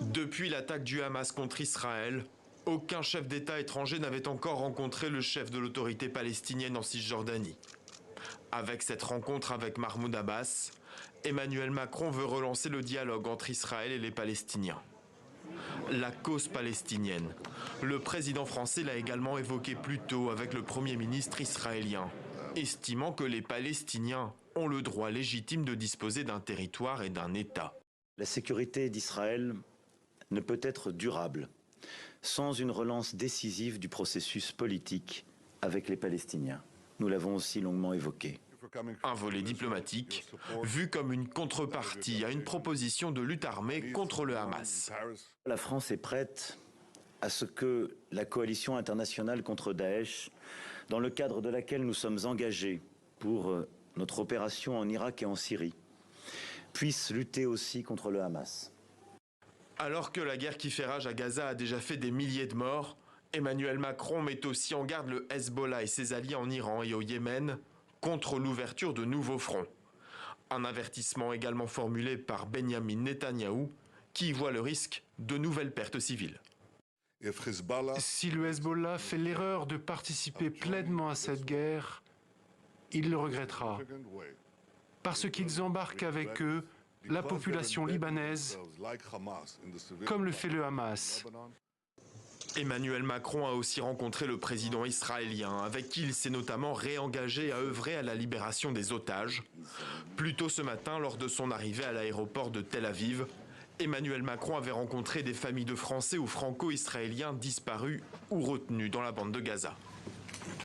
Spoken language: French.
Depuis l'attaque du Hamas contre Israël, aucun chef d'État étranger n'avait encore rencontré le chef de l'autorité palestinienne en Cisjordanie. Avec cette rencontre avec Mahmoud Abbas, Emmanuel Macron veut relancer le dialogue entre Israël et les Palestiniens. La cause palestinienne. Le président français l'a également évoqué plus tôt avec le Premier ministre israélien, estimant que les Palestiniens ont le droit légitime de disposer d'un territoire et d'un État. La sécurité d'Israël ne peut être durable sans une relance décisive du processus politique avec les Palestiniens. Nous l'avons aussi longuement évoqué. Un volet diplomatique, vu comme une contrepartie à une proposition de lutte armée contre le Hamas. La France est prête à ce que la coalition internationale contre Daesh, dans le cadre de laquelle nous sommes engagés pour notre opération en Irak et en Syrie, puisse lutter aussi contre le Hamas. Alors que la guerre qui fait rage à Gaza a déjà fait des milliers de morts, Emmanuel Macron met aussi en garde le Hezbollah et ses alliés en Iran et au Yémen contre l'ouverture de nouveaux fronts. Un avertissement également formulé par Benyamin Netanyahou, qui voit le risque de nouvelles pertes civiles. Si le Hezbollah fait l'erreur de participer pleinement à cette guerre, il le regrettera, parce qu'ils embarquent avec eux la population libanaise, comme le fait le Hamas. Emmanuel Macron a aussi rencontré le président israélien, avec qui il s'est notamment réengagé à œuvrer à la libération des otages. Plus tôt ce matin, lors de son arrivée à l'aéroport de Tel Aviv, Emmanuel Macron avait rencontré des familles de Français ou franco-israéliens disparus ou retenus dans la bande de Gaza.